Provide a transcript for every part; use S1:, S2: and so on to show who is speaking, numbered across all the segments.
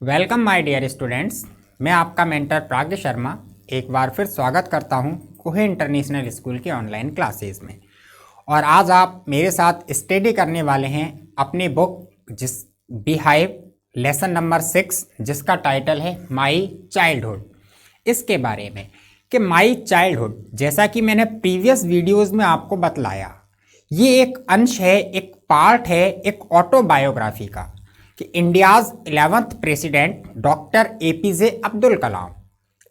S1: Welcome my dear students. मैं आपका mentor प्राज्ञ शर्मा एक बार फिर स्वागत करता हूं कोहे इंटरनेशनल स्कूल की ऑनलाइन क्लासेस में। और आज आप मेरे साथ स्टडी करने वाले हैं अपनी बुक जिस बीहाइव लेसन नंबर 6 जिसका टाइटल है माई चाइल्डहुड। इसके बारे में कि माई चाइल्डहुड, जैसा कि मैंने प्रीवियस वीडियोज़ में आपको बतलाया, ये एक अंश है, एक पार्ट है एक ऑटोबायोग्राफी का कि India's 11th president doctor APJ Abdul Kalam,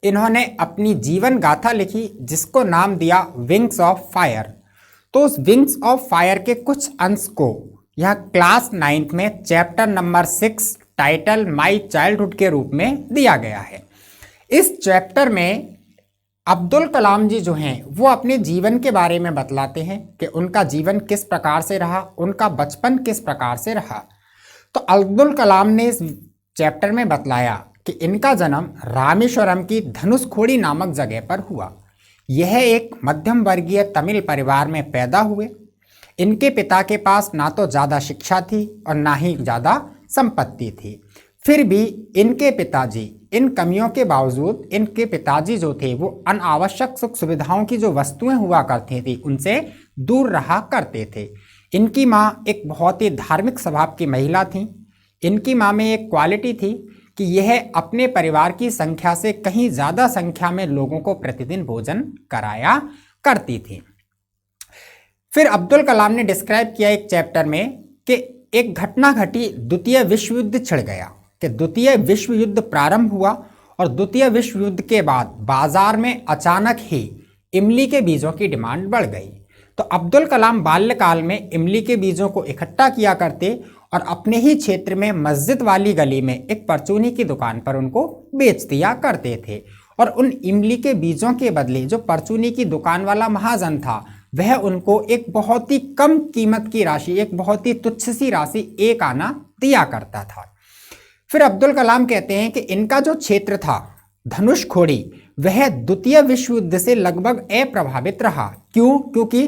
S1: इन्होंने अपनी जीवन गाथा लिखी जिसको नाम दिया विंग्स ऑफ फायर। तो उस विंग्स ऑफ फायर के कुछ अंश को यह क्लास 9th में chapter number 6 title my childhood के रूप में दिया गया है। इस चैप्टर में अब्दुल कलाम जी जो हैं वो अपने जीवन के बारे में बतलाते हैं कि उनका जीवन किस प्रकार से रहा, उनका बचपन किस प्रकार से रहा। तो अब्दुल कलाम ने इस चैप्टर में बतलाया कि इनका जन्म रामेश्वरम की धनुषकोडी नामक जगह पर हुआ। यह एक मध्यम वर्गीय तमिल परिवार में पैदा हुए। इनके पिता के पास ना तो ज़्यादा शिक्षा थी और ना ही ज़्यादा संपत्ति थी। फिर भी इनके पिताजी, इन कमियों के बावजूद इनके पिताजी जो थे वो अनावश्यक सुख सुविधाओं की जो वस्तुएं हुआ करती थी उनसे दूर रहा करते थे। इनकी माँ एक बहुत ही धार्मिक स्वभाव की महिला थी। इनकी माँ में एक क्वालिटी थी कि यह अपने परिवार की संख्या से कहीं ज़्यादा संख्या में लोगों को प्रतिदिन भोजन कराया करती थी। फिर अब्दुल कलाम ने डिस्क्राइब किया एक चैप्टर में कि एक घटना घटी, द्वितीय विश्व युद्ध छिड़ गया, कि द्वितीय विश्व युद्ध प्रारंभ हुआ और द्वितीय विश्व युद्ध के बाद बाजार में अचानक ही इमली के बीजों की डिमांड बढ़ गई। तो अब्दुल कलाम बाल्यकाल में इमली के बीजों को इकट्ठा किया करते और अपने ही क्षेत्र में मस्जिद वाली गली में एक परचूनी की दुकान पर उनको बेच दिया करते थे। और उन इमली के बीजों के बदले जो परचूनी की दुकान वाला महाजन था वह उनको एक बहुत ही कम कीमत की राशि, एक बहुत ही तुच्छ सी राशि, एक आना दिया करता था। फिर अब्दुल कलाम कहते हैं कि इनका जो क्षेत्र था धनुषकोडी वह द्वितीय विश्व युद्ध से लगभग अप्रभावित रहा। क्यों? क्योंकि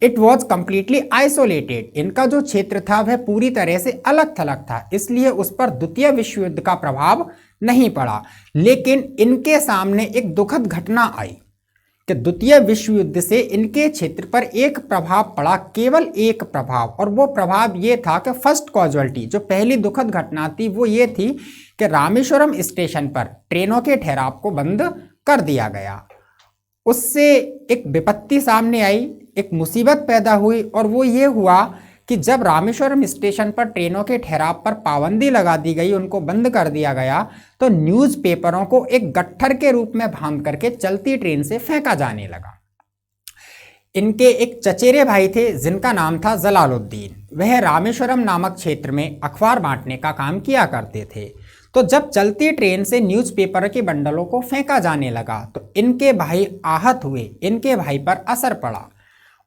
S1: इट वॉज कम्प्लीटली आइसोलेटेड। इनका जो क्षेत्र था वह पूरी तरह से अलग थलग था, इसलिए उस पर द्वितीय विश्व युद्ध का प्रभाव नहीं पड़ा। लेकिन इनके सामने एक दुखद घटना आई कि द्वितीय विश्व युद्ध से इनके क्षेत्र पर एक प्रभाव पड़ा, केवल एक प्रभाव, और वो प्रभाव ये था कि फर्स्ट कॉजुअल्टी, जो पहली दुखद घटना थी वो ये थी कि रामेश्वरम स्टेशन पर ट्रेनों के ठहराव को बंद कर दिया गया। उससे एक विपत्ति सामने आई, एक मुसीबत पैदा हुई, और वो ये हुआ कि जब रामेश्वरम स्टेशन पर ट्रेनों के ठहराव पर पाबंदी लगा दी गई, उनको बंद कर दिया गया, तो न्यूज़पेपरों को एक गट्ठर के रूप में बांध करके चलती ट्रेन से फेंका जाने लगा। इनके एक चचेरे भाई थे जिनका नाम था जलालुद्दीन। वह रामेश्वरम नामक क्षेत्र में अखबार बांटने का काम किया करते थे। तो जब चलती ट्रेन से न्यूज़पेपर के बंडलों को फेंका जाने लगा तो इनके भाई आहत हुए, इनके भाई पर असर पड़ा।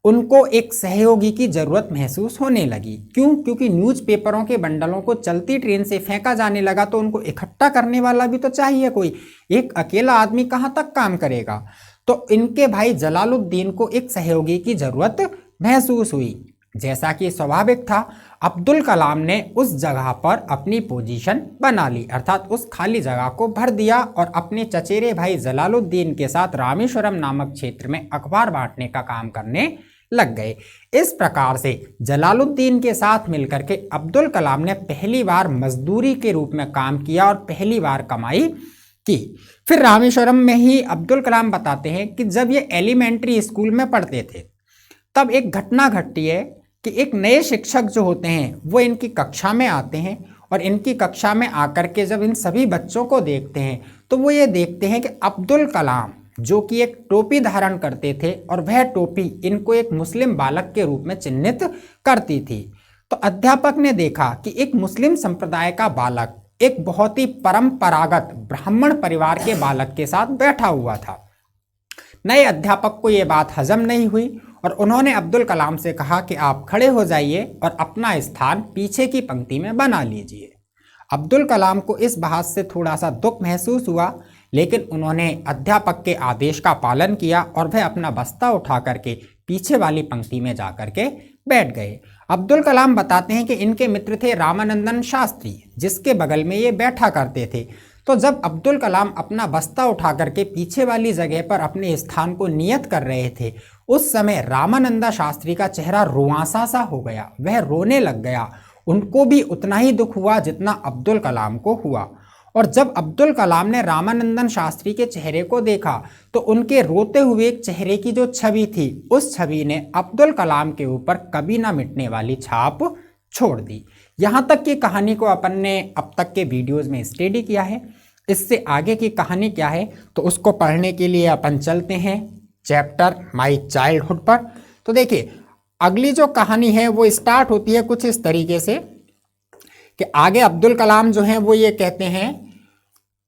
S1: उनको एक सहयोगी की ज़रूरत महसूस होने लगी। क्यों? क्योंकि न्यूज़पेपरों के बंडलों को चलती ट्रेन से फेंका जाने लगा तो उनको इकट्ठा करने वाला भी तो चाहिए कोई। एक अकेला आदमी कहाँ तक काम करेगा। तो इनके भाई जलालुद्दीन को एक सहयोगी की ज़रूरत महसूस हुई। जैसा कि स्वाभाविक था, अब्दुल कलाम ने उस जगह पर अपनी पोजीशन बना ली, अर्थात उस खाली जगह को भर दिया और अपने चचेरे भाई जलालुद्दीन के साथ रामेश्वरम नामक क्षेत्र में अखबार बांटने का काम करने लग गए। इस प्रकार से जलालुद्दीन के साथ मिलकर के अब्दुल कलाम ने पहली बार मजदूरी के रूप में काम किया और पहली बार कमाई की। फिर रामेश्वरम में ही अब्दुल कलाम बताते हैं कि जब ये एलिमेंट्री स्कूल में पढ़ते थे तब एक घटना घटती है कि एक नए शिक्षक जो होते हैं वो इनकी कक्षा में आते हैं और इनकी कक्षा में आकर के जब इन सभी बच्चों को देखते हैं तो वो ये देखते हैं कि अब्दुल कलाम जो कि एक टोपी धारण करते थे और वह टोपी इनको एक मुस्लिम बालक के रूप में चिन्हित करती थी। तो अध्यापक ने देखा कि एक मुस्लिम संप्रदाय का बालक एक बहुत ही परंपरागत ब्राह्मण परिवार के बालक के साथ बैठा हुआ था। नए अध्यापक को ये बात हजम नहीं हुई और उन्होंने अब्दुल कलाम से कहा कि आप खड़े हो जाइए और अपना स्थान पीछे की पंक्ति में बना लीजिए। अब्दुल कलाम को इस बात से थोड़ा सा दुख महसूस हुआ, लेकिन उन्होंने अध्यापक के आदेश का पालन किया और वह अपना बस्ता उठा करके पीछे वाली पंक्ति में जा करके बैठ गए। अब्दुल कलाम बताते हैं कि इनके मित्र थे रामानंदन शास्त्री, जिसके बगल में ये बैठा करते थे। तो जब अब्दुल कलाम अपना बस्ता उठा करके पीछे वाली जगह पर अपने स्थान को नियत कर रहे थे, उस समय रामानंदा शास्त्री का चेहरा रुआंसा सा हो गया, वह रोने लग गया। उनको भी उतना ही दुख हुआ जितना अब्दुल कलाम को हुआ। और जब अब्दुल कलाम ने रामानंदन शास्त्री के चेहरे को देखा तो उनके रोते हुए चेहरे की जो छवि थी, उस छवि ने अब्दुल कलाम के ऊपर कभी ना मिटने वाली छाप छोड़ दी। यहाँ तक की कहानी को अपन ने अब तक के वीडियोज़ में स्टडी किया है। इससे आगे की कहानी क्या है तो उसको पढ़ने के लिए अपन चलते हैं चैप्टर माई चाइल्डहुड पर। तो देखिए, अगली जो कहानी है वो स्टार्ट होती है कुछ इस तरीके से कि आगे अब्दुल कलाम जो हैं वो ये कहते हैं,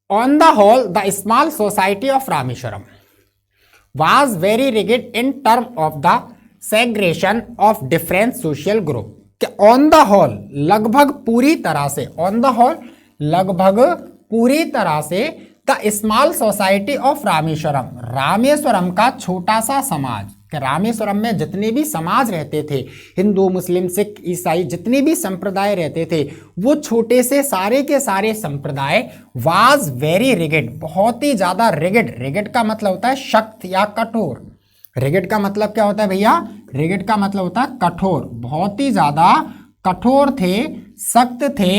S1: on the whole the small society of Rameswaram was very rigid in term of the segregation of different social group. On the whole लगभग पूरी तरह से, ऑन द होल लगभग पूरी तरह से, the small society of Rameswaram, Rameswaram का छोटा सा समाज, कि रामेश्वरम में जितने भी समाज रहते थे, हिंदू मुस्लिम सिख ईसाई जितने भी संप्रदाय रहते थे, वो छोटे से सारे के सारे संप्रदाय वाज वेरी रिगिड, बहुत ही ज्यादा रिगिड। रिगिड का मतलब होता है शक्त या कठोर। रिगिड का मतलब क्या होता है भैया? रिगिड का मतलब होता है कठोर, बहुत ही ज्यादा कठोर थे, सख्त थे।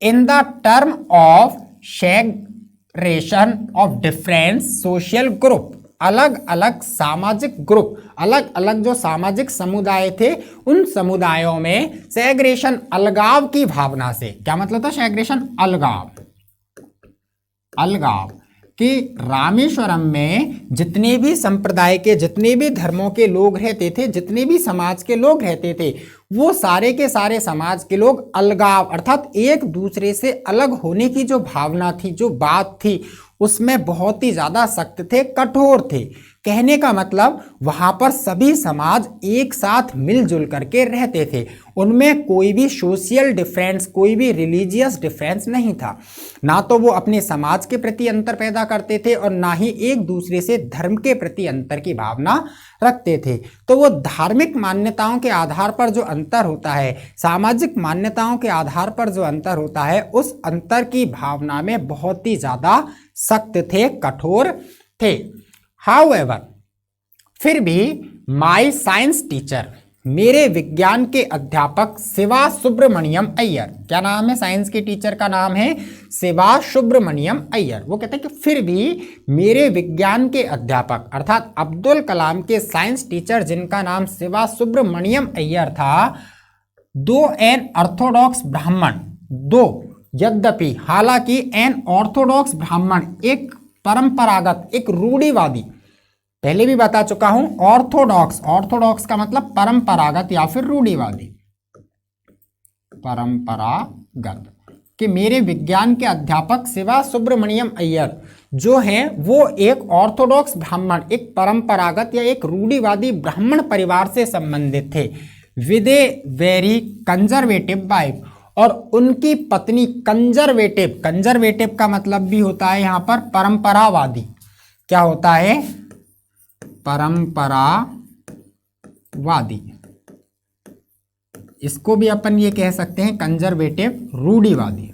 S1: In the term of segregation of different social group, अलग अलग सामाजिक ग्रुप, अलग अलग जो सामाजिक समुदाय थे, उन समुदायों में सेग्रेशन, अलगाव की भावना से। क्या मतलब था सेग्रेशन? अलगाव। अलगाव कि रामेश्वरम में जितने भी संप्रदाय के, जितने भी धर्मों के लोग रहते थे, जितने भी समाज के लोग रहते थे, वो सारे के सारे समाज के लोग अलगाव अर्थात एक दूसरे से अलग होने की जो भावना थी, जो बात थी, उसमें बहुत ही ज्यादा सख्त थे, कठोर थे। कहने का मतलब वहां पर सभी समाज एक साथ मिलजुल करके रहते थे, उनमें कोई भी सोशल डिफरेंस, कोई भी रिलीजियस डिफरेंस नहीं था। ना तो वो अपने समाज के प्रति अंतर पैदा करते थे और ना ही एक दूसरे से धर्म के प्रति अंतर की भावना रखते थे। तो वो धार्मिक मान्यताओं के आधार पर जो अंतर होता है, सामाजिक मान्यताओं के आधार पर जो अंतर होता है, उस अंतर की भावना में बहुत ही ज्यादा सख्त थे, कठोर थे। हाउएवर, फिर भी माई साइंस टीचर, मेरे विज्ञान के अध्यापक शिवा सुब्रमण्यम अय्यर, क्या नाम है साइंस के टीचर का? नाम है शिवा सुब्रमण्यम अय्यर। वो कहते हैं कि फिर भी मेरे विज्ञान के अध्यापक अर्थात अब्दुल कलाम के साइंस टीचर, जिनका नाम शिवा सुब्रमण्यम अय्यर था, दो एन ऑर्थोडॉक्स ब्राह्मण, दो यद्यपि, हालांकि एन ऑर्थोडॉक्स ब्राह्मण, एक परंपरागत, एक रूढ़िवादी, पहले भी बता चुका हूं, ऑर्थोडॉक्स, ऑर्थोडॉक्स का मतलब परंपरागत या फिर रूढ़िवादी, परंपरागत, कि मेरे विज्ञान के अध्यापक शिवा सुब्रमण्यम अय्यर जो हैं वो एक ऑर्थोडॉक्स ब्राह्मण, एक परंपरागत या एक रूढ़िवादी ब्राह्मण परिवार से संबंधित थे। With a very conservative wife, और उनकी पत्नी कंजर्वेटिव, कंजर्वेटिव का मतलब भी होता है यहाँ पर परंपरावादी। क्या होता है? परंपरावादी। इसको भी अपन ये कह सकते हैं कंजर्वेटिव, रूढ़िवादी।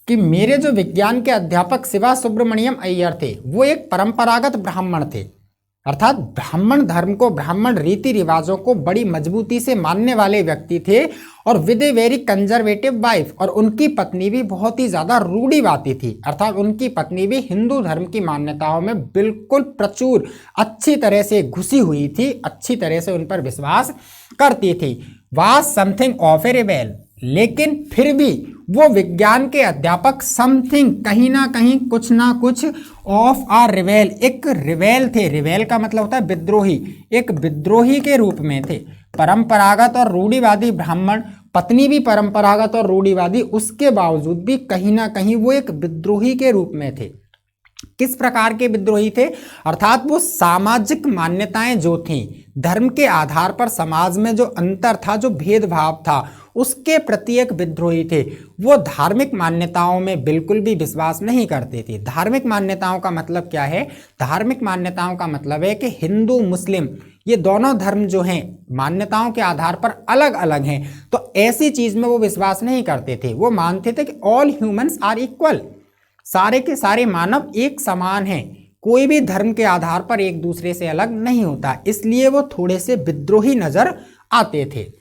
S1: कि मेरे जो विज्ञान के अध्यापक शिवा सुब्रमण्यम अय्यर थे वो एक परंपरागत ब्राह्मण थे, अर्थात ब्राह्मण धर्म को, ब्राह्मण रीति रिवाजों को बड़ी मजबूती से मानने वाले व्यक्ति थे। और with a very conservative wife, और उनकी पत्नी भी बहुत ही ज्यादा रूढ़िवादी थी, अर्थात उनकी पत्नी भी हिंदू धर्म की मान्यताओं में बिल्कुल प्रचुर अच्छी तरह से घुसी हुई थी, अच्छी तरह से उन पर विश्वास करती थी। Was something of A rebel, लेकिन फिर भी वो विज्ञान के अध्यापक समथिंग, कहीं ना कहीं, कुछ ना कुछ, ऑफ आ रिवेल, एक रिवेल थे। रिवेल का मतलब होता है विद्रोही, एक विद्रोही के रूप में थे। परंपरागत और रूढ़िवादी ब्राह्मण, पत्नी भी परंपरागत और रूढ़िवादी, उसके बावजूद भी कहीं ना कहीं वो एक विद्रोही के रूप में थे। किस प्रकार के विद्रोही थे? अर्थात वो सामाजिक मान्यताएं जो थी, धर्म के आधार पर समाज में जो अंतर था, जो भेदभाव था, उसके प्रति एक विद्रोही थे। वो धार्मिक मान्यताओं में बिल्कुल भी विश्वास नहीं करते थे। धार्मिक मान्यताओं का मतलब क्या है? धार्मिक मान्यताओं का मतलब है कि हिंदू मुस्लिम ये दोनों धर्म जो हैं मान्यताओं के आधार पर अलग अलग हैं, तो ऐसी चीज में वो विश्वास नहीं करते थे। वो मानते थे कि ऑल ह्यूमंस आर इक्वल, सारे के सारे मानव एक समान हैं, कोई भी धर्म के आधार पर एक दूसरे से अलग नहीं होता। इसलिए वो थोड़े से विद्रोही नजर आते थे।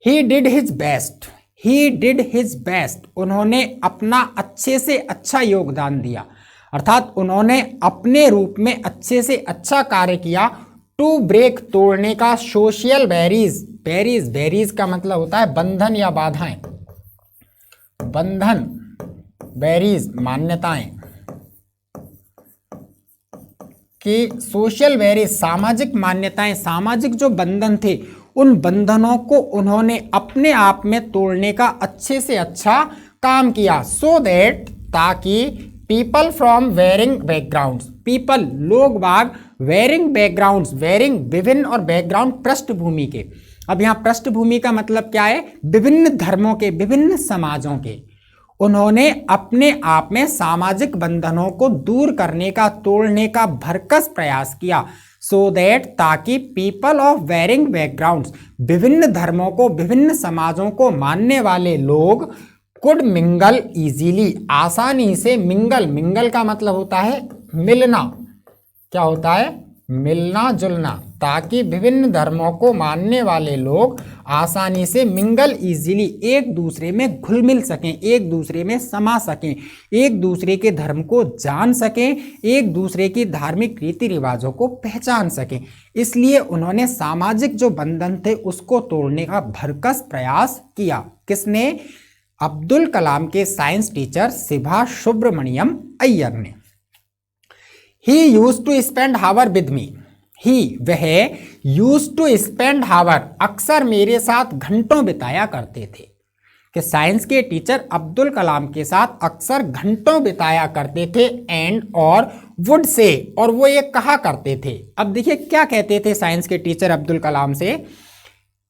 S1: He did his best, he did his best, उन्होंने अपना अच्छे से अच्छा योगदान दिया, अर्थात उन्होंने अपने रूप में अच्छे से अच्छा कार्य किया। टू ब्रेक, तोड़ने का, सोशल बैरीज, बैरीज बैरीज का मतलब होता है बंधन या बाधाएं, बंधन, बैरीज मान्यताएं, कि सोशल बैरीज सामाजिक मान्यताएं, सामाजिक जो बंधन थे उन बंधनों को उन्होंने अपने आप में तोड़ने का अच्छे से अच्छा काम किया। सो दैट, ताकि people from varying backgrounds, people लोग बाग, वेरिंग बैकग्राउंड्स, वेरिंग विभिन्न और बैकग्राउंड पृष्ठभूमि के। अब यहाँ पृष्ठभूमि का मतलब क्या है? विभिन्न धर्मों के, विभिन्न समाजों के। उन्होंने अपने आप में सामाजिक बंधनों को दूर करने का, तोड़ने का भरकस प्रयास किया। सो दैट, ताकि पीपल ऑफ वेरिंग बैकग्राउंड्स, विभिन्न धर्मों को, विभिन्न समाजों को मानने वाले लोग कुड मिंगल इजीली, आसानी से, मिंगल, मिंगल का मतलब होता है मिलना, क्या होता है? मिलना जुलना, ताकि विभिन्न धर्मों को मानने वाले लोग आसानी से, मिंगल इजीली, एक दूसरे में घुल मिल सकें, एक दूसरे में समा सकें, एक दूसरे के धर्म को जान सकें, एक दूसरे की धार्मिक रीति रिवाजों को पहचान सकें। इसलिए उन्होंने सामाजिक जो बंधन थे उसको तोड़ने का भरकस प्रयास किया। किसने? अब्दुल कलाम के साइंस टीचर सुभाष सुब्रमण्यम अय्यर ने। He used to spend hour with me. He, वह used to spend hour, अक्सर मेरे साथ घंटों बिताया करते थे। कि साइंस के टीचर अब्दुल कलाम के साथ अक्सर घंटों बिताया करते थे। एंड और वुड से, और वो ये कहा करते थे। अब देखिए क्या कहते थे साइंस के टीचर अब्दुल कलाम से,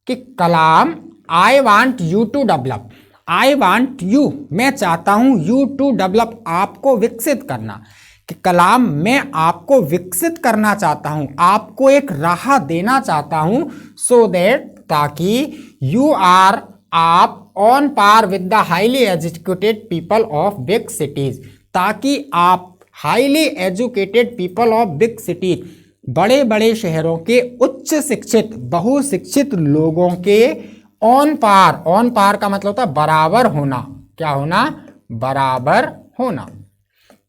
S1: कि Kalam, I want you to develop, I want you, मैं चाहता हूं, यू टू डेवलप, आपको विकसित करना। कि कलाम, मैं आपको विकसित करना चाहता हूं, आपको एक राह देना चाहता हूं। सो दैट, ताकि यू आर, आप, on par with the highly educated people of big cities, ताकि आप highly educated people of big city, बड़े बड़े शहरों के उच्च शिक्षित, बहुशिक्षित लोगों के ऑन पार, ऑन पार का मतलब होता है बराबर होना, क्या होना? बराबर होना।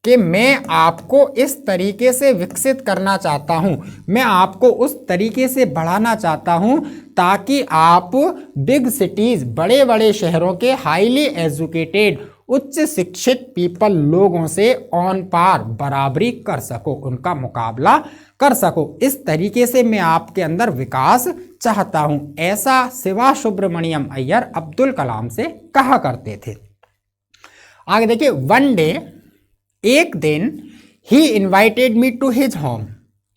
S1: कि मैं आपको इस तरीके से विकसित करना चाहता हूं, मैं आपको उस तरीके से बढ़ाना चाहता हूं ताकि आप बिग सिटीज, बड़े बड़े शहरों के हाईली एजुकेटेड, उच्च शिक्षित पीपल, लोगों से ऑन पार, बराबरी कर सको, उनका मुकाबला कर सको। इस तरीके से मैं आपके अंदर विकास चाहता हूं। ऐसा सुभाष सुब्रमण्यम अय्यर अब्दुल कलाम से कहा करते थे। आगे देखिए, वन डे, एक दिन, he invited me to his home,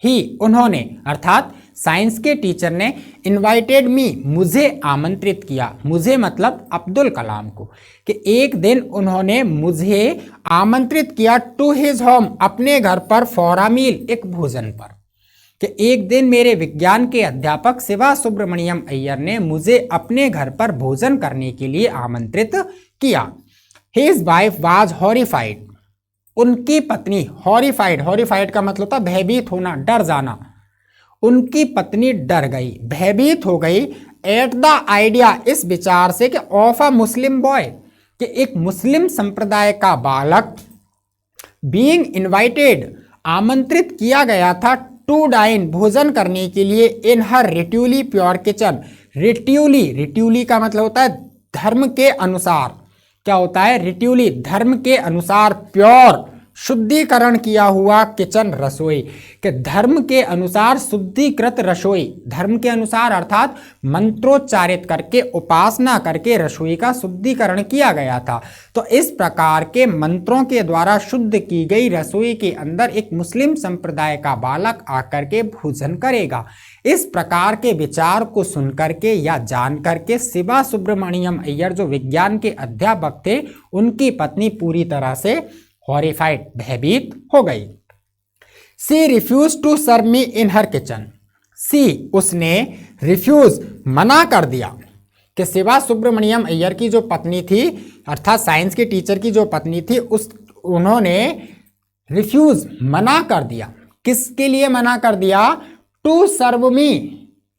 S1: he, उन्होंने, अर्थात साइंस के टीचर ने, इन्वाइटेड मी, मुझे आमंत्रित किया, मुझे मतलब अब्दुल कलाम को, कि एक दिन उन्होंने मुझे आमंत्रित किया टू हिज होम, अपने घर पर, फॉर अ मील, एक भोजन पर। कि एक दिन मेरे विज्ञान के अध्यापक सुभाष सुब्रमण्यम अय्यर ने मुझे अपने घर पर भोजन करने के लिए आमंत्रित किया। हिज वाइफ वाज हॉरिफाइड, उनकी पत्नी, हॉरिफाइड, हॉरिफाइड का मतलब होता भयभीत होना, डर जाना, उनकी पत्नी डर गई, भयभीत हो गई। एट द आइडिया, इस विचार से, कि ऑफ अ मुस्लिम बॉय, कि एक मुस्लिम संप्रदाय का बालक, बीइंग इनवाइटेड, आमंत्रित किया गया था, टू डाइन, भोजन करने के लिए, इन हर रिट्यूली प्योर किचन, रिट्यूली, रिट्यूली का मतलब होता है धर्म के अनुसार, क्या होता है? रिट्यूली, धर्म के अनुसार, प्योर, शुद्धिकरण किया हुआ किचन रसोई, कि धर्म के अनुसार शुद्धिकृत रसोई, धर्म के अनुसार अर्थात मंत्रोच्चारित करके उपासना करके रसोई का शुद्धिकरण किया गया था। तो इस प्रकार के मंत्रों के द्वारा शुद्ध की गई रसोई के अंदर एक मुस्लिम संप्रदाय का बालक आकर के भोजन करेगा। इस प्रकार के विचार को सुनकर के या जान करके शिवा सुब्रमण्यम अय्यर जो विज्ञान के अध्यापक थे, उनकी पत्नी पूरी तरह से हॉरिफाइड, भयभीत हो गई। She refused to serve me in her kitchen, she उसने रिफ्यूज मना कर दिया कि शिवा सुब्रमण्यम अय्यर की जो पत्नी थी अर्थात साइंस की टीचर की जो पत्नी थी उन्होंने रिफ्यूज मना कर दिया। किसके लिए मना कर दिया? टू सर्व मी,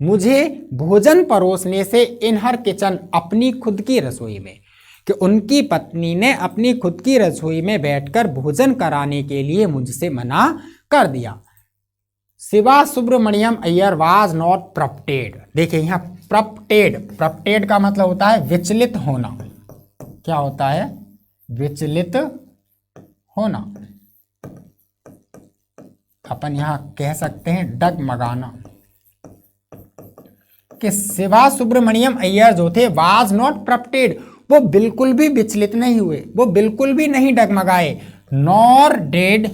S1: मुझे भोजन परोसने से इन हर किचन, अपनी खुद की रसोई में, कि उनकी पत्नी ने अपनी खुद की रसोई में बैठकर भोजन कराने के लिए मुझसे मना कर दिया। शिवा सुब्रमण्यम अय्यर वाज नॉट प्रप्टेड, देखिए यहाँ प्रप्टेड का मतलब होता है विचलित होना। क्या होता है? विचलित होना। अपन यहां कह सकते हैं डगमगाना। कि शिवा सुब्रमण्यम अय्यर जो थे वाज नॉट प्रप्टेड, वो बिल्कुल भी विचलित नहीं हुए, वो बिल्कुल भी नहीं डगमगाए। Nor did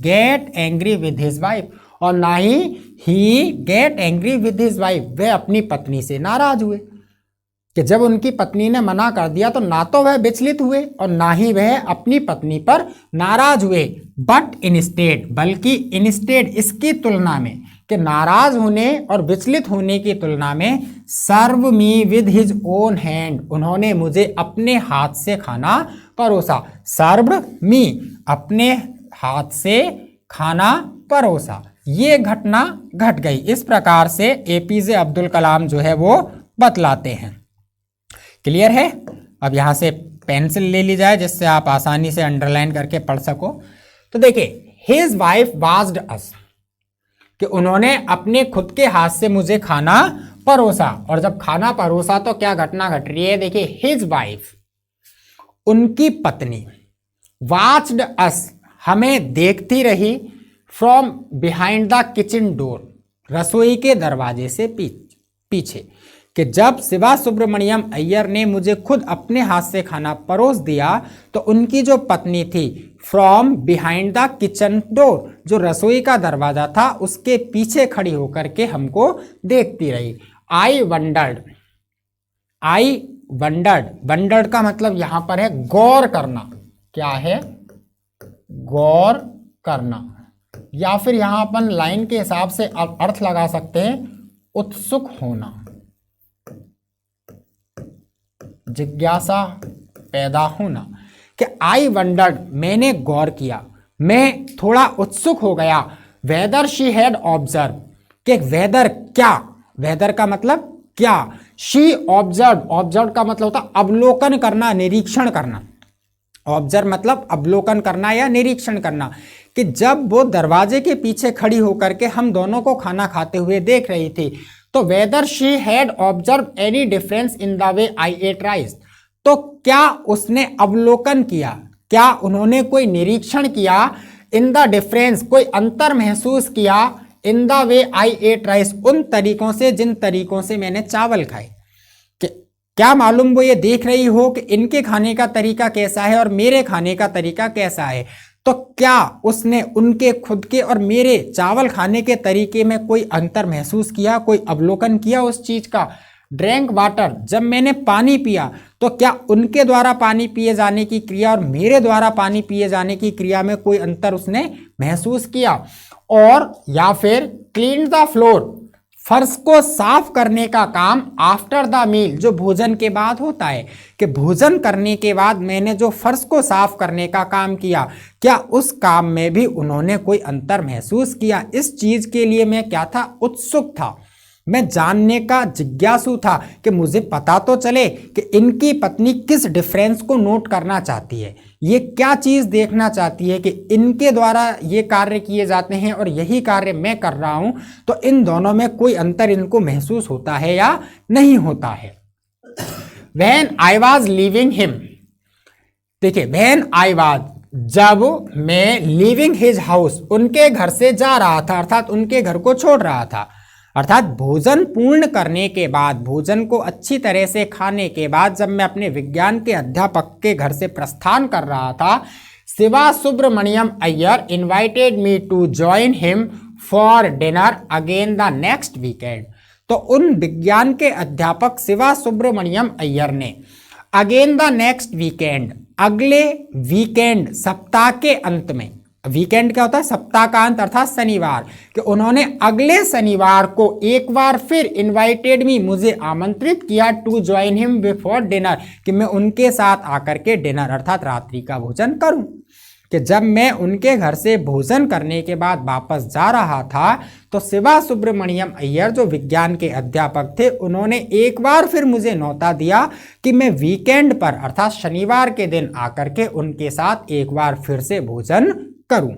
S1: get angry with his wife, और ना ही get angry with his wife, वे अपनी पत्नी से नाराज हुए। कि जब उनकी पत्नी ने मना कर दिया तो ना तो वह विचलित हुए और ना ही वह अपनी पत्नी पर नाराज हुए। बट इंस्टेड, बल्कि इंस्टेड, इसकी तुलना में, कि नाराज होने और विचलित होने की तुलना में, serve me with his own hand, उन्होंने मुझे अपने हाथ से खाना परोसा। सर्व मी, अपने हाथ से खाना परोसा। ये घटना घट गई। इस प्रकार से एपीजे अब्दुल कलाम जो है वो बतलाते हैं। क्लियर है? अब यहां से पेंसिल ले ली जाए जिससे आप आसानी से अंडरलाइन करके पढ़ सको। तो देखिए, हिज वाइफ वाज्ड अस, कि उन्होंने अपने खुद के हाथ से मुझे खाना परोसा। और जब खाना परोसा तो क्या घटना घट रही है? देखिए, हिज वाइफ, उनकी पत्नी, वाच्ड अस, हमें देखती रही, from behind the kitchen door, रसोई के दरवाजे से पीछे। कि जब शिवा सुब्रमण्यम अय्यर ने मुझे खुद अपने हाथ से खाना परोस दिया तो उनकी जो पत्नी थी, from behind the kitchen door, जो रसोई का दरवाजा था उसके पीछे खड़ी होकर के हमको देखती रही। आई वंडर्ड, वंडर्ड का मतलब यहां पर है गौर करना। क्या है? गौर करना। या फिर यहां अपन लाइन के हिसाब से अर्थ लगा सकते हैं, उत्सुक होना, जिज्ञासा पैदा होना। कि आई वंडर्ड, मैंने गौर किया, मैं थोड़ा उत्सुक हो गया। वेदर शी हैड ऑब्जर्व, कि वेदर क्या, वेदर का मतलब क्या, शी ऑब्जर्व, ऑब्जर्व का मतलब होता अवलोकन करना, निरीक्षण करना। ऑब्जर्व मतलब अवलोकन करना या निरीक्षण करना। कि जब वो दरवाजे के पीछे खड़ी होकर के हम दोनों को खाना खाते हुए देख रही थी, तो whether she had observe any difference in the way I ate rice, तो क्या उसने अवलोकन किया, क्या उन्होंने कोई निरीक्षण किया, इन द डिफरेंस, कोई अंतर महसूस किया, in the way I ate rice, उन तरीकों से जिन तरीकों से मैंने चावल खाए। क्या मालूम वो ये देख रही हो कि इनके खाने का तरीका कैसा है और मेरे खाने का तरीका कैसा है। तो क्या उसने उनके खुद के और मेरे चावल खाने के तरीके में कोई अंतर महसूस किया, कोई अवलोकन किया उस चीज का। ड्रिंक वाटर, जब मैंने पानी पिया तो क्या उनके द्वारा पानी पिए जाने की क्रिया और मेरे द्वारा पानी पिए जाने की क्रिया में कोई अंतर उसने महसूस किया। और या फिर क्लीन द फ्लोर, फर्श को साफ करने का काम आफ्टर द मील, जो भोजन के बाद होता है, कि भोजन करने के बाद मैंने जो फर्श को साफ करने का काम किया, क्या उस काम में भी उन्होंने कोई अंतर महसूस किया। इस चीज के लिए मैं क्या था, उत्सुक था, मैं जानने का जिज्ञासु था कि मुझे पता तो चले कि इनकी पत्नी किस डिफरेंस को नोट करना चाहती है, ये क्या चीज देखना चाहती है कि इनके द्वारा ये कार्य किए जाते हैं और यही कार्य मैं कर रहा हूं, तो इन दोनों में कोई अंतर इनको महसूस होता है या नहीं होता है। When I was leaving him, देखिए when I was, जब मैं लिविंग हिज हाउस, उनके घर से जा रहा था, अर्थात उनके घर को छोड़ रहा था, अर्थात भोजन पूर्ण करने के बाद, भोजन को अच्छी तरह से खाने के बाद जब मैं अपने विज्ञान के अध्यापक के घर से प्रस्थान कर रहा था, Shiva Subramaniam Iyer invited me to join him for dinner again the next weekend. तो उन विज्ञान के अध्यापक शिवा सुब्रमण्यम अय्यर ने अगेन द नेक्स्ट वीकेंड, अगले वीकेंड, सप्ताह के अंत में, वीकेंड क्या होता है, सप्ताह का अंत अर्थात शनिवार, कि उन्होंने अगले शनिवार को एक बार फिर इनवाइटेड मी, मुझे आमंत्रित किया, to join him before dinner, कि मैं उनके साथ आकर के डिनर अर्थात रात्रि का भोजन करूं। कि जब मैं उनके घर से भोजन करने के बाद वापस जा रहा था तो शिवा सुब्रमण्यम अय्यर जो विज्ञान के अध्यापक थे, उन्होंने एक बार फिर मुझे न्योता दिया कि मैं वीकेंड पर अर्थात शनिवार के दिन आकर के उनके साथ एक बार फिर से भोजन करूं।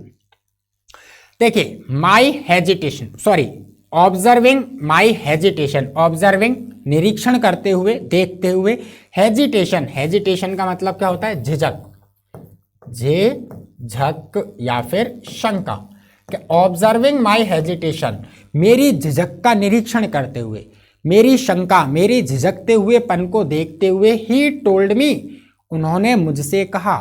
S1: देखिए, माई हेजिटेशन, सॉरी, ऑब्जर्विंग माई हेजिटेशन, ऑब्जर्विंग निरीक्षण करते हुए, देखते हुए, हेजिटेशन, हेजिटेशन का मतलब क्या होता है, झिझक, झक या फिर शंका, कि ऑब्जर्विंग माई हेजिटेशन, मेरी झिझक का निरीक्षण करते हुए, मेरी शंका, मेरी झिझकते हुए पन को देखते हुए, ही टोल्ड मी, उन्होंने मुझसे कहा,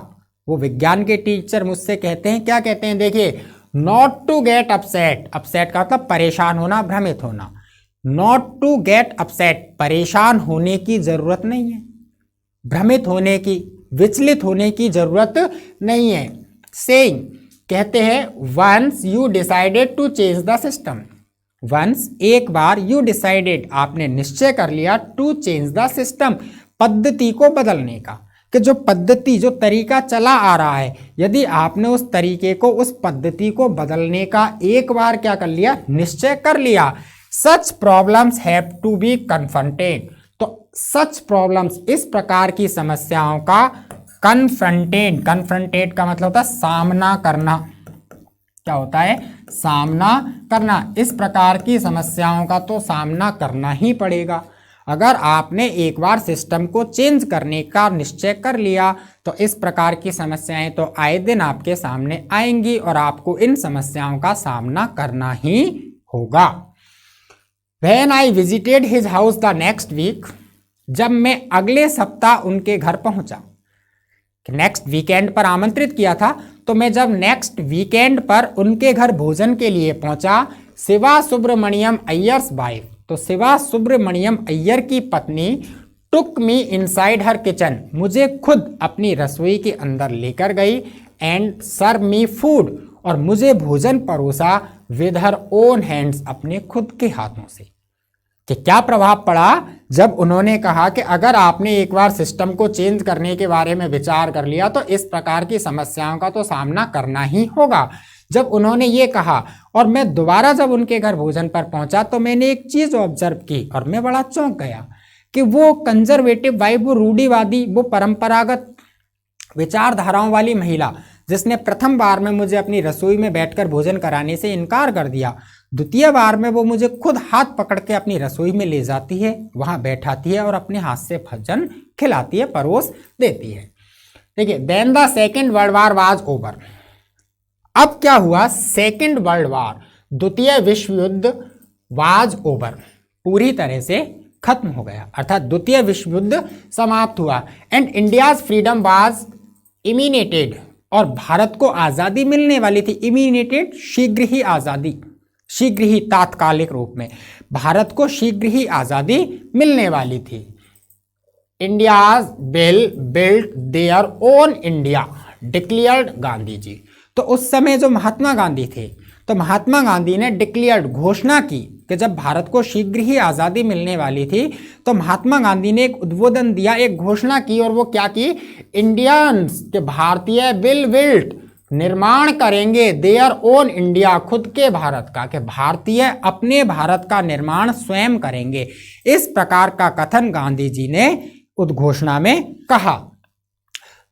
S1: वो विज्ञान के टीचर मुझसे कहते हैं, क्या कहते हैं, देखिए, not to get upset, upset का मतलब परेशान होना, भ्रमित होना, नॉट टू गेट अपसेट, परेशान होने की जरूरत नहीं है, भ्रमित होने की, विचलित होने की जरूरत नहीं है। सेइंग, कहते हैं, once you decided to change the system, once एक बार, यू डिसाइडेड आपने निश्चय कर लिया, टू चेंज द सिस्टम पद्धति को बदलने का, कि जो पद्धति, जो तरीका चला आ रहा है, यदि आपने उस तरीके को, उस पद्धति को बदलने का एक बार क्या कर लिया, निश्चय कर लिया, such problems have to be confronted, तो सच प्रॉब्लम्स, इस प्रकार की समस्याओं का कन्फ्रंटेड, कन्फ्रंटेड का मतलब होता है सामना करना, क्या होता है, सामना करना, इस प्रकार की समस्याओं का तो सामना करना ही पड़ेगा। अगर आपने एक बार सिस्टम को चेंज करने का निश्चय कर लिया तो इस प्रकार की समस्याएं तो आए दिन आपके सामने आएंगी और आपको इन समस्याओं का सामना करना ही होगा। When I visited his house the next week, जब मैं अगले सप्ताह उनके घर पहुंचा, नेक्स्ट वीकेंड पर आमंत्रित किया था, तो मैं जब नेक्स्ट वीकेंड पर उनके घर भोजन के लिए पहुंचा, शिवा सुब्रमण्यम अय्यर्स वाइफ, तो शिवा सुब्रमण्यम अय्यर की पत्नी, टुक मी इनसाइड हर किचन, मुझे खुद अपनी रसोई के अंदर लेकर गई, एंड सर्व मी फूड, और मुझे भोजन परोसा, विद हर ओन हैंड्स, अपने खुद के हाथों से। कि क्या प्रभाव पड़ा जब उन्होंने कहा कि अगर आपने एक बार सिस्टम को चेंज करने के बारे में विचार कर लिया तो इस प्रकार की समस्याओं का तो सामना करना ही होगा। जब उन्होंने ये कहा और मैं दोबारा जब उनके घर भोजन पर पहुंचा तो मैंने एक चीज ऑब्जर्व की और मैं बड़ा चौंक गया कि वो कंजर्वेटिव वाइफ, वो रूढ़िवादी, वो परंपरागत विचारधाराओं वाली महिला जिसने प्रथम बार में मुझे अपनी रसोई में बैठकर भोजन कराने से इनकार कर दिया, द्वितीय बार में वो मुझे खुद हाथ पकड़ के अपनी रसोई में ले जाती है, वहां बैठाती है और अपने हाथ से भोजन खिलाती है, परोस देती है। देखिए, then the second world war was over. अब क्या हुआ, सेकेंड वर्ल्ड वार, द्वितीय विश्व युद्ध, वाज ओवर, पूरी तरह से खत्म हो गया, अर्थात द्वितीय विश्व युद्ध समाप्त हुआ, एंड इंडियाज फ्रीडम वाज इमिनेटेड, और भारत को आजादी मिलने वाली थी। इमिनेटेड, शीघ्र ही आजादी, शीघ्र ही, तात्कालिक रूप में भारत को शीघ्र ही आजादी मिलने वाली थी। Indians will build their own India, declared Gandhi ji. तो उस समय जो महात्मा गांधी थे, तो महात्मा गांधी ने डिक्लेयर्ड, घोषणा की कि जब भारत को शीघ्र ही आज़ादी मिलने वाली थी तो महात्मा गांधी ने एक उद्बोधन दिया, एक घोषणा की, और वो क्या की, इंडियंस के भारतीय विल बिल्ड, निर्माण करेंगे देयर ओन इंडिया, खुद के भारत का, कि भारतीय अपने भारत का निर्माण स्वयं करेंगे। इस प्रकार का कथन गांधी जी ने उद्घोषणा में कहा।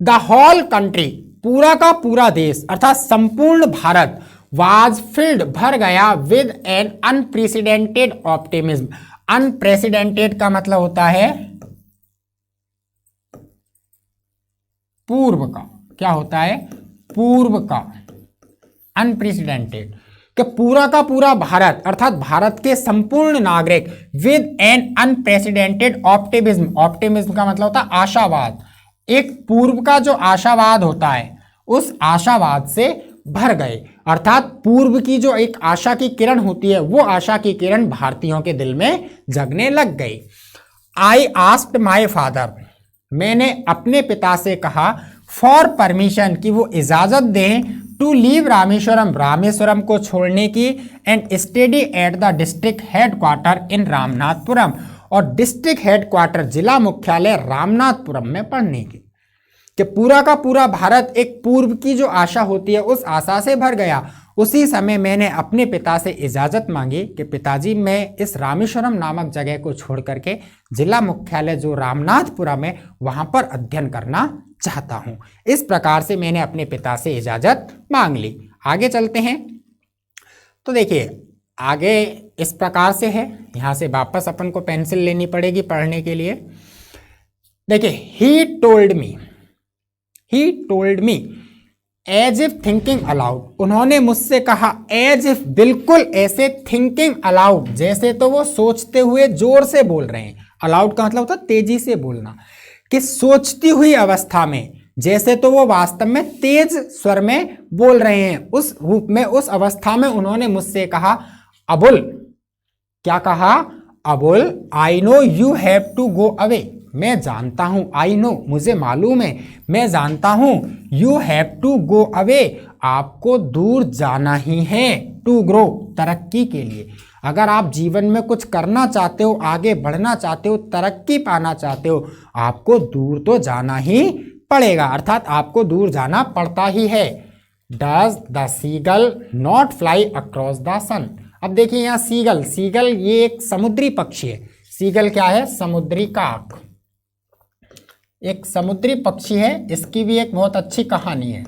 S1: द होल कंट्री, पूरा का पूरा देश अर्थात संपूर्ण भारत, वाज फिल्ड, भर गया, with an unprecedented optimism. Unprecedented का मतलब होता है पूर्व का, क्या होता है, पूर्व का, अनप्रेसिडेंटेड, कि पूरा का पूरा भारत अर्थात भारत के संपूर्ण नागरिक with an unprecedented optimism, optimism का मतलब होता है आशावाद, एक पूर्व का जो आशावाद होता है उस आशावाद से भर गए, अर्थात पूर्व की जो एक आशा की किरण होती है वो आशा की किरण भारतीयों के दिल में जगने लग गई। आई आस्क्ड माय फादर, मैंने अपने पिता से कहा, फॉर परमिशन, कि वो इजाजत दें, टू लीव रामेश्वरम, रामेश्वरम को छोड़ने की, and study at the district headquarter in Ramanathapuram, और डिस्ट्रिक्ट हेडक्वार्टर जिला मुख्यालय रामनाथपुरम में पढ़ने की। कि पूरा का पूरा भारत एक पूर्व की जो आशा होती है उस आशा से भर गया। उसी समय मैंने अपने पिता से इजाज़त मांगी कि पिताजी मैं इस रामेश्वरम नामक जगह को छोड़ करके जिला मुख्यालय जो रामनाथपुरम है वहाँ पर अध्ययन करना चाहता हूँ। इस प्रकार से मैंने अपने पिता से इजाज़त मांग ली। आगे चलते हैं तो देखिए आगे इस प्रकार से है, यहाँ से वापस अपन को पेंसिल लेनी पड़ेगी पढ़ने के लिए। देखिए he told me as if thinking aloud, उन्होंने मुझसे कहा एज इफ, बिल्कुल ऐसे, थिंकिंग अलाउड, जैसे तो वो सोचते हुए जोर से बोल रहे हैं। अलाउड का मतलब होता है तेजी से बोलना, कि सोचती हुई अवस्था में, जैसे तो वो वास्तव में तेज स्वर में बोल रहे हैं, उस रूप में, उस अवस्था में उन्होंने मुझसे कहा, अबुल, क्या कहा, Abul, I know you have to go away, मैं जानता हूं, आई नो, मुझे मालूम है, मैं जानता हूं, you have to go away, आपको दूर जाना ही है, टू ग्रो, तरक्की के लिए। अगर आप जीवन में कुछ करना चाहते हो, आगे बढ़ना चाहते हो, तरक्की पाना चाहते हो, आपको दूर तो जाना ही पड़ेगा, अर्थात आपको दूर जाना पड़ता ही है। Does the seagull not fly across the sun, अब देखिए यहाँ सीगल, सीगल ये एक समुद्री पक्षी है। सीगल क्या है, समुद्री काक, एक समुद्री पक्षी है। इसकी भी एक बहुत अच्छी कहानी है,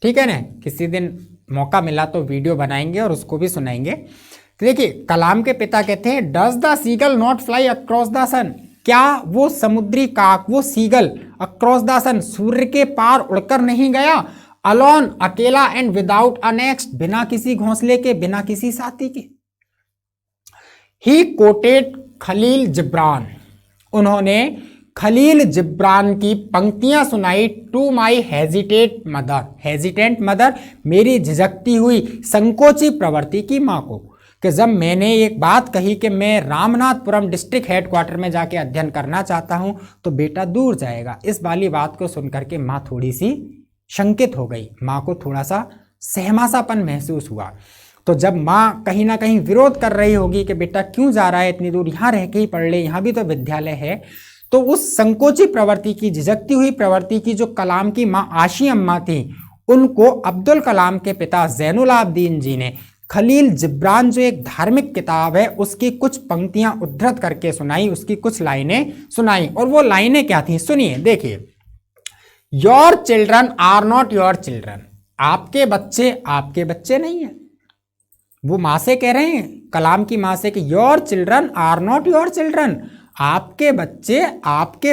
S1: ठीक है ना, किसी दिन मौका मिला तो वीडियो बनाएंगे और उसको भी सुनाएंगे। तो देखिए कलाम के पिता कहते हैं does the seagull not fly across the sun, क्या वो समुद्री काक, वो सीगल अक्रॉस द सन, सूर्य के पार उड़कर नहीं गया, अलोन, अकेला, एंड विदाउट अ नेक्स्ट, बिना किसी घोंसले के, बिना किसी साथी के। ही कोटेड खलील जिब्रान, उन्होंने खलील जिब्रान की पंक्तियां सुनाई, to my hesitate mother, hesitant mother, मेरी झिझकती हुई संकोची प्रवृत्ति की माँ को, कि जब मैंने एक बात कही कि मैं रामनाथपुरम डिस्ट्रिक्ट हेडक्वार्टर में जाके अध्ययन करना चाहता हूं तो बेटा दूर जाएगा। इस वाली बात को सुनकर के माँ थोड़ी सी शंकित हो गई, माँ को थोड़ा सा सहमासापन महसूस हुआ। तो जब माँ कहीं ना कहीं विरोध कर रही होगी कि बेटा क्यों जा रहा है इतनी दूर, यहाँ रह के ही पढ़ ले, यहाँ भी तो विद्यालय है, तो उस संकोची प्रवृत्ति की, झिझकती हुई प्रवृत्ति की जो कलाम की माँ आशी अम्मा थी, उनको अब्दुल कलाम के पिता ज़ैनुल आबदीन जी ने खलील जिब्रान जो एक धार्मिक किताब है उसकी कुछ पंक्तियां उद्धृत करके सुनाई, उसकी कुछ लाइनें सुनाई। और वो लाइनें क्या थी सुनिए, देखिए, your children are not your children, आपके बच्चे नहीं है। वो माँ से कह रहे हैं, कलाम की माँ से, कि your children are not your children, आपके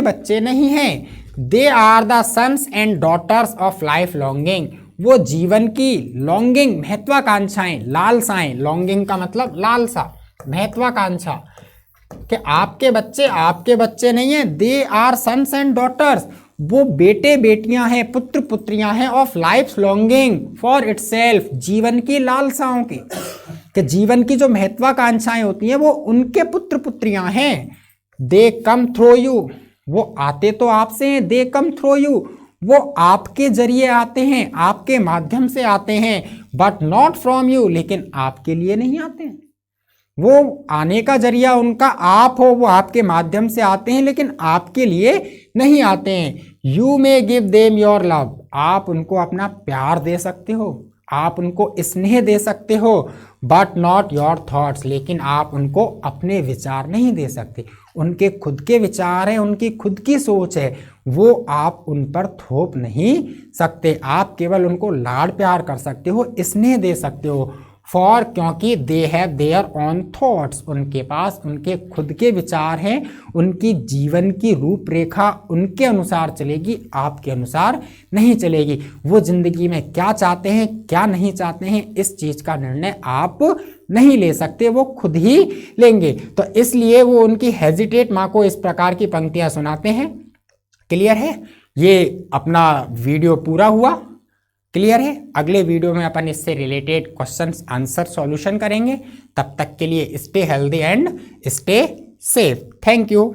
S1: बच्चे नहीं हैं। They are the sons and daughters of life longing, वो जीवन की लॉन्गिंग, महत्वाकांक्षाएं, लालसाएं, लॉन्गिंग का मतलब लालसा, महत्वाकांक्षा, कि आपके बच्चे नहीं हैं। They are sons and daughters, वो बेटे बेटियां हैं, पुत्र पुत्रियां हैं, of life longing for itself, जीवन की लालसाओं की, कि जीवन की जो महत्वाकांक्षाएं होती हैं वो उनके पुत्र पुत्रियां हैं। दे कम थ्रू यू, वो आते तो आपसे हैं, दे कम थ्रू यू, वो आपके जरिए आते हैं, आपके माध्यम से आते हैं, बट नॉट फ्रॉम यू, लेकिन आपके लिए नहीं आते हैं। वो आने का जरिया उनका आप हो, वो आपके माध्यम से आते हैं लेकिन आपके लिए नहीं आते हैं। You may give them your love, आप उनको अपना प्यार दे सकते हो, आप उनको स्नेह दे सकते हो, बट नॉट योर थॉट्स, लेकिन आप उनको अपने विचार नहीं दे सकते। उनके खुद के विचार हैं, उनकी खुद की सोच है, वो आप उन पर थोप नहीं सकते। आप केवल उनको लाड प्यार कर सकते हो, स्नेह दे सकते हो, फॉर क्योंकि they have their own thoughts, उनके पास उनके खुद के विचार हैं, उनकी जीवन की रूपरेखा उनके अनुसार चलेगी, आपके अनुसार नहीं चलेगी। वो जिंदगी में क्या चाहते हैं क्या नहीं चाहते हैं इस चीज का निर्णय आप नहीं ले सकते, वो खुद ही लेंगे। तो इसलिए वो उनकी हेजिटेट माँ को इस प्रकार की पंक्तियां सुनाते हैं। क्लियर है? ये अपना वीडियो पूरा हुआ। क्लियर है? अगले वीडियो में अपन इससे रिलेटेड क्वेश्चंस आंसर सॉल्यूशन करेंगे। तब तक के लिए stay healthy and stay safe. Thank you.